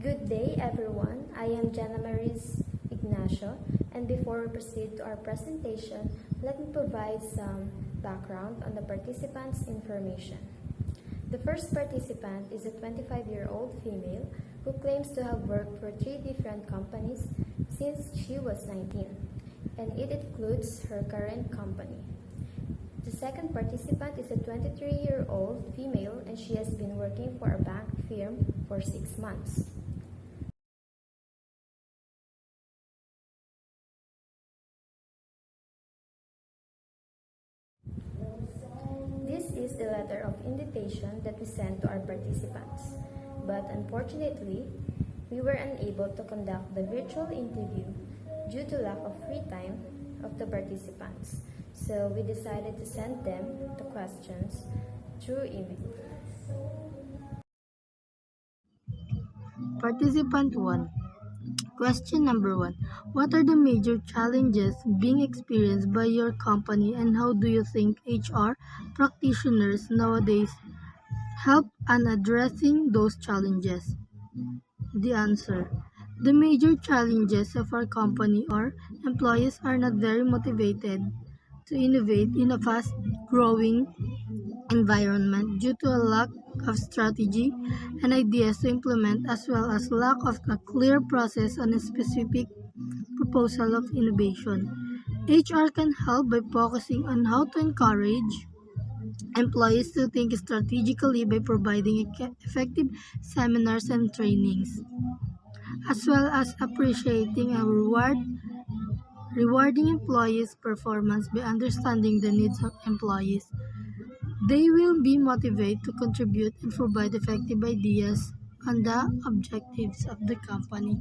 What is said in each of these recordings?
Good day, everyone. I am Jana Maris Ignacio, and before we proceed to our presentation, let me provide some background on the participants' information. The first participant is a 25-year-old female who claims to have worked for 3 different companies since she was 19, and it includes her current company. The second participant is a 23-year-old female, and she has been working for a bank firm for 6 months. This is the letter of invitation that we sent to our participants, but unfortunately, we were unable to conduct the virtual interview due to lack of free time of the participants. So we decided to send them the questions through email. Participant 1. Question number 1. What are the major challenges being experienced by your company, and how do you think HR practitioners nowadays help in addressing those challenges? The answer. The major challenges of our company are employees are not very motivated to innovate in a fast-growing environment due to a lack of strategy and ideas to implement, as well as lack of a clear process on a specific proposal of innovation. HR can help by focusing on how to encourage employees to think strategically by providing effective seminars and trainings, as well as appreciating and rewarding employees' performance by understanding the needs of employees. They will be motivated to contribute and provide effective ideas on the objectives of the company.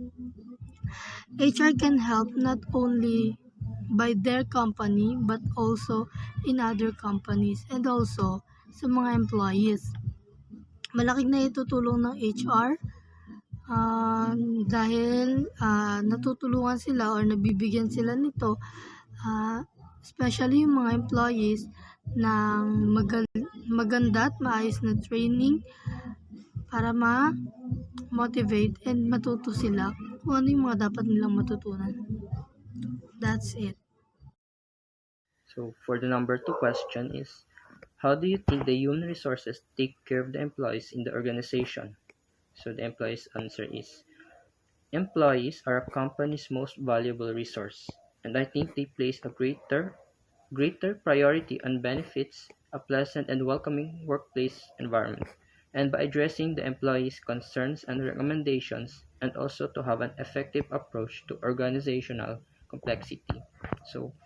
HR can help not only by their company but also in other companies and also sa mga employees. Malaking na itutulong ng HR dahil natutulungan sila or nabibigyan sila nito, especially yung mga employees ng maganda at maayos na training para ma-motivate and matuto sila kung ano yung mga dapat nilang matutunan. That's it. So for the number 2 question is, how do you think the human resources take care of the employees in the organization? So the employees' answer is, employees are a company's most valuable resource, and I think they place a greater priority on benefits, a pleasant and welcoming workplace environment, and by addressing the employees' concerns and recommendations, and also to have an effective approach to organizational complexity. So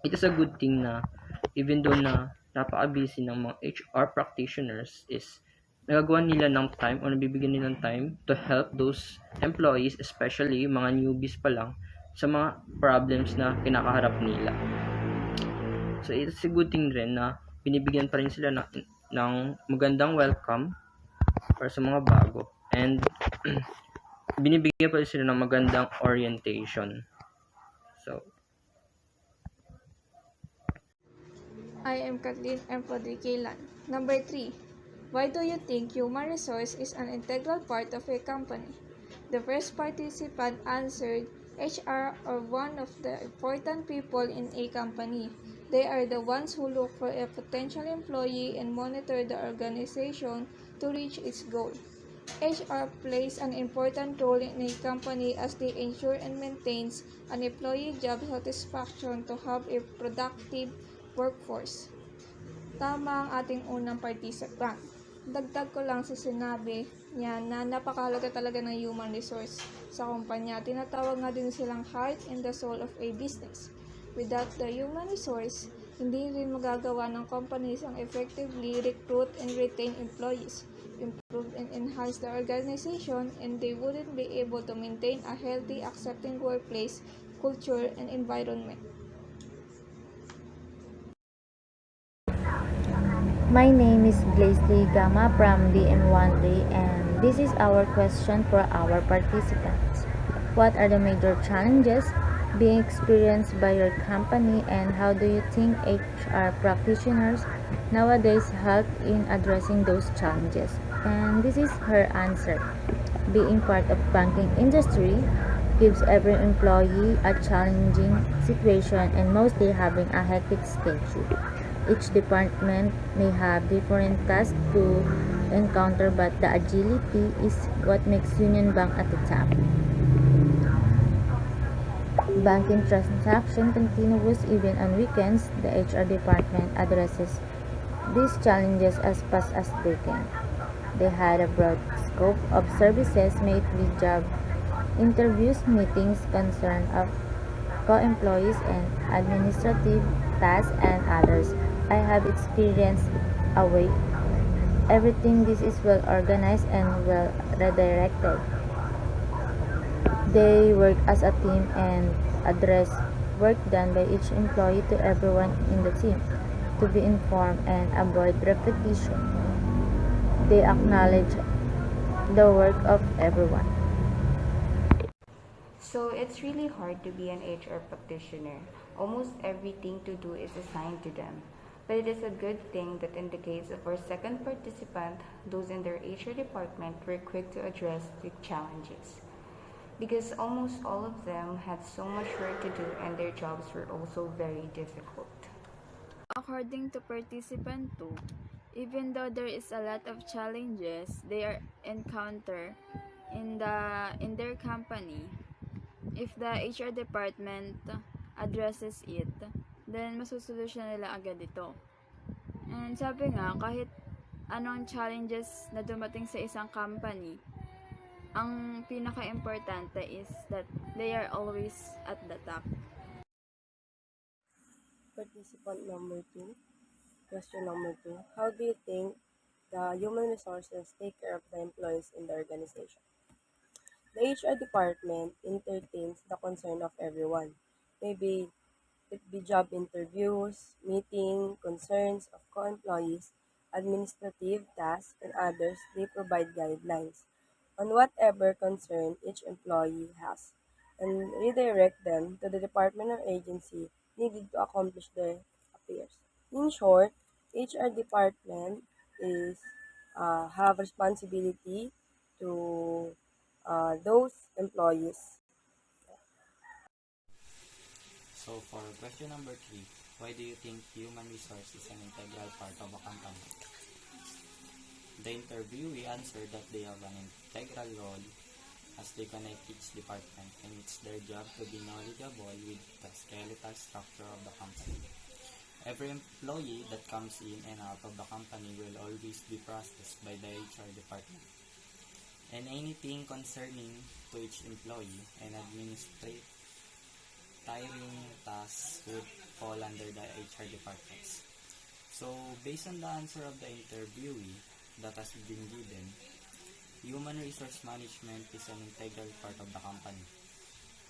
it is a good thing na even though na napaka-busy ng mga HR practitioners is nagagawa nila ng time o nabibigyan nila ng time to help those employees, especially yung mga newbies pa lang, sa mga problems na kinakaharap nila. So it's a good thing rin na binibigyan pa rin sila ng magandang welcome para sa mga bago, and binibigyan pa rin sila ng magandang orientation. So I am Kathleen M. Podriquelan. Number 3. Why do you think human resource is an integral part of a company? The first participant answered, HR are one of the important people in a company. They are the ones who look for a potential employee and monitor the organization to reach its goal. HR plays an important role in a company as they ensure and maintains an employee job satisfaction to have a productive workforce. Tama ang ating unang participant. Dagdag ko lang sa sinabi niya na napakahalaga talaga ng human resource sa kumpanya. Tinatawag nga din silang heart and the soul of a business. Without the human resource, hindi rin magagawa ng companies ang effectively recruit and retain employees, improve and enhance the organization, and they wouldn't be able to maintain a healthy, accepting workplace culture and environment. My name is Blaisley Gama from DM1D, and this is our question for our participants. What are the major challenges being experienced by your company, and how do you think HR practitioners nowadays help in addressing those challenges? And this is her answer. Being part of banking industry gives every employee a challenging situation and mostly having a hectic schedule. Each department may have different tasks to encounter, but the agility is what makes Union Bank at the top. Banking transaction continuous even on weekends. The HR department addresses these challenges as fast as they can. They had a broad scope of services, may it be job interviews, meetings, concern of co-employees, and administrative tasks and others. I have experienced a way everything this is well organized and well redirected. They work as a team and address work done by each employee to everyone in the team to be informed and avoid repetition. They acknowledge the work of everyone. So it's really hard to be an HR practitioner. Almost everything to do is assigned to them. But it is a good thing that in the case of our second participant, those in their HR department were quick to address the challenges. Because almost all of them had so much work to do and their jobs were also very difficult. According to participant 2, even though there is a lot of challenges they are encounter in their company, if the HR department addresses it, then masusolusyon nila agad ito. And sabi nga, kahit anong challenges na dumating sa isang company, ang pinaka-importante is that they are always at the top. Participant number 2. Question number 2. How do you think the human resources take care of the employees in the organization? The HR department entertains the concern of everyone. Maybe it be job interviews, meeting, concerns of co-employees, administrative tasks, and others. They provide guidelines on whatever concern each employee has and redirect them to the department or agency needed to accomplish their affairs. In short, HR department is have responsibility to those employees. So for question number 3, why do you think human resource is an integral part of a company? The interviewee answered that they have an integral role as they connect each department and it's their job to be knowledgeable with the skeletal structure of the company. Every employee that comes in and out of the company will always be processed by the HR department. And anything concerning to each employee and administrative tiring tasks would fall under the HR departments. So, based on the answer of the interviewee that has been given, human resource management is an integral part of the company.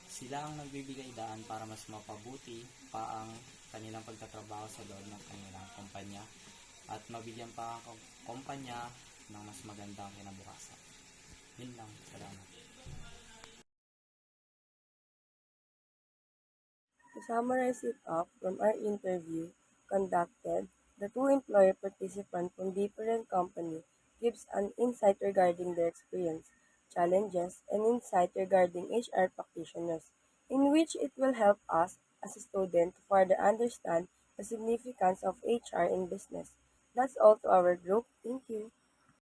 Sila ang nagbibigay daan para mas mapabuti pa ang kanilang pagtatrabaho sa loob ng kanilang kumpanya at mabigyan pa ang kumpanya ng mas magandang kinabukasan. Yun lang. Salamat. To summarize it up from our interview conducted, the two employer participants from different companies gives an insight regarding their experience, challenges, and insight regarding HR practitioners, in which it will help us as a student to further understand the significance of HR in business. That's all to our group. Thank you.